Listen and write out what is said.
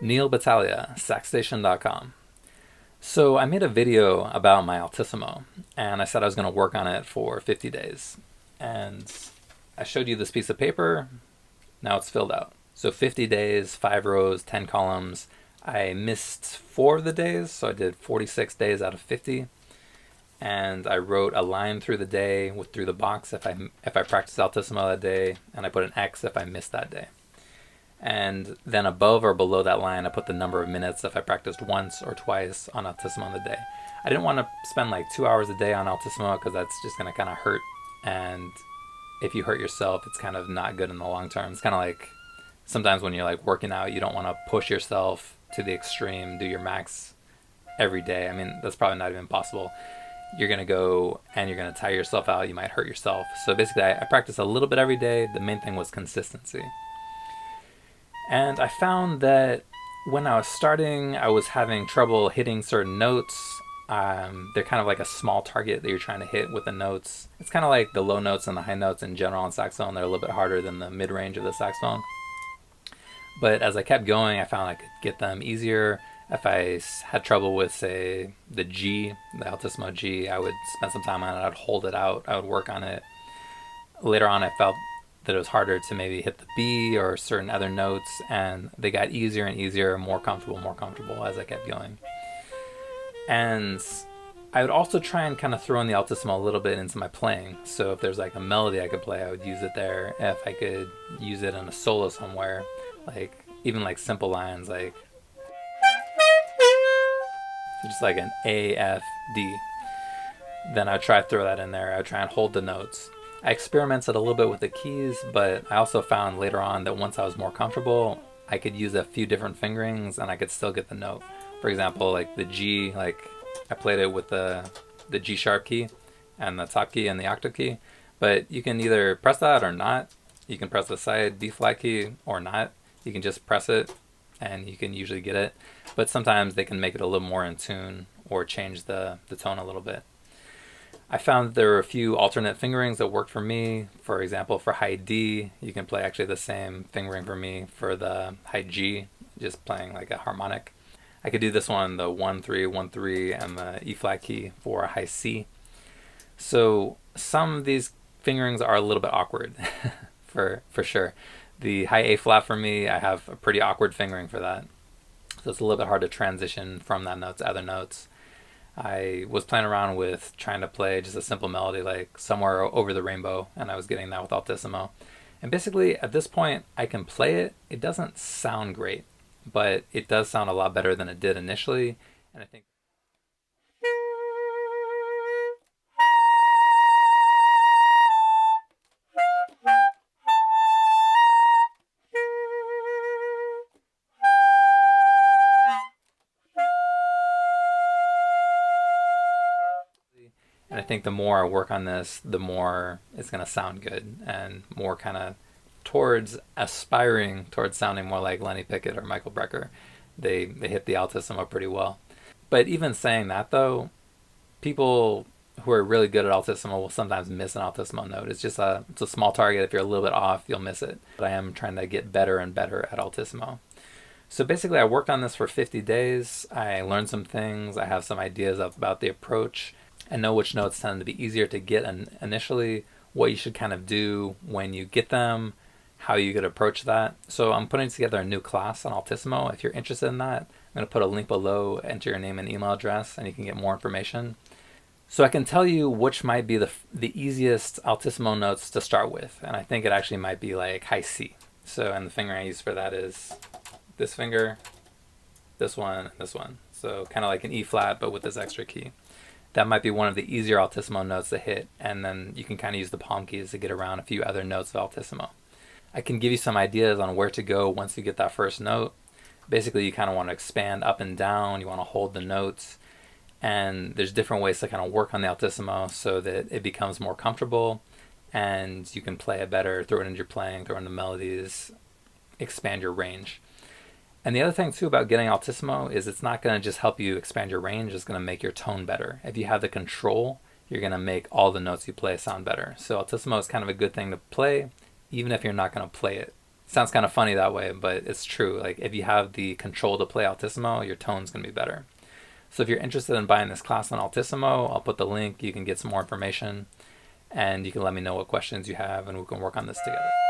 Neil Battaglia, saxstation.com. So I made a video about my Altissimo, and I said I was going to work on it for 50 days. And I showed you this piece of paper. Now it's filled out. So 50 days, 5 rows, 10 columns. I missed 4 of the days, so I did 46 days out of 50. And I wrote a line through the day through the box if I practiced Altissimo that day, and I put an X if I missed that day. And then above or below that line, I put the number of minutes if I practiced once or twice on Altissimo in the day. I didn't want to spend like 2 hours a day on Altissimo because that's just going to kind of hurt. And if you hurt yourself, it's kind of not good in the long term. It's kind of like sometimes when you're like working out, you don't want to push yourself to the extreme, do your max every day. I mean, that's probably not even possible. You're going to go and you're going to tire yourself out. You might hurt yourself. So basically, I practiced a little bit every day. The main thing was consistency. And I found that when I was starting, I was having trouble hitting certain notes. They're kind of like a small target that you're trying to hit with the notes. It's kind of like the low notes and the high notes in general on saxophone. They're a little bit harder than the mid-range of the saxophone. But as I kept going, I found I could get them easier. If I had trouble with, say, the G, the Altissimo G, I would spend some time on it. I'd hold it out. I would work on it. Later on, I felt that it was harder to maybe hit the B or certain other notes, and they got easier and easier, more comfortable as I kept going. And I would also try and kind of throw in the Altissimo a little bit into my playing. So if there's like a melody I could play, I would use it there. If I could use it in a solo somewhere, like even like simple lines like just like an A, F, D, then I'd try to throw that in there. I'd try and hold the notes. I experimented a little bit with the keys, but I also found later on that once I was more comfortable, I could use a few different fingerings and I could still get the note. For example, like the G, like I played it with the G sharp key and the top key and the octave key, but you can either press that or not. You can press the side D flat key or not. You can just press it and you can usually get it, but sometimes they can make it a little more in tune or change the tone a little bit. I found that there were a few alternate fingerings that worked for me. For example, for high D, you can play actually the same fingering for me for the high G, just playing like a harmonic. I could do this one, the 1-3, 1-3, and the E flat key for a high C. So some of these fingerings are a little bit awkward, for sure. The high A flat for me, I have a pretty awkward fingering for that. So it's a little bit hard to transition from that note to other notes. I was playing around with trying to play just a simple melody like Somewhere Over the Rainbow, and I was getting that with Altissimo. And basically, at this point, I can play it. It doesn't sound great, but it does sound a lot better than it did initially. And I think the more I work on this, the more it's going to sound good and more kind of aspiring towards sounding more like Lenny Pickett or Michael Brecker. They hit the Altissimo pretty well. But even saying that though, people who are really good at Altissimo will sometimes miss an Altissimo note. It's a small target. If you're a little bit off, you'll miss it. But I am trying to get better and better at Altissimo. So basically I worked on this for 50 days. I learned some things. I have some ideas about the approach. I know which notes tend to be easier to get initially, what you should kind of do when you get them, how you could approach that. So I'm putting together a new class on Altissimo. If you're interested in that, I'm going to put a link below, enter your name and email address, and you can get more information. So I can tell you which might be the easiest Altissimo notes to start with, and I think it actually might be like high C. So, and the finger I use for that is this finger, this one, and this one. So kind of like an E flat, but with this extra key. That might be one of the easier Altissimo notes to hit, and then you can kind of use the palm keys to get around a few other notes of Altissimo. I can give you some ideas on where to go once you get that first note. Basically, you kind of want to expand up and down, you want to hold the notes, and there's different ways to kind of work on the Altissimo so that it becomes more comfortable, and you can play it better, throw it into your playing, throw it into melodies, expand your range. And the other thing too about getting Altissimo is it's not going to just help you expand your range, it's going to make your tone better. If you have the control, you're going to make all the notes you play sound better. So Altissimo is kind of a good thing to play, even if you're not going to play it. Sounds kind of funny that way, but it's true. Like if you have the control to play Altissimo, your tone's going to be better. So if you're interested in buying this class on Altissimo, I'll put the link. You can get some more information, and you can let me know what questions you have, and we can work on this together.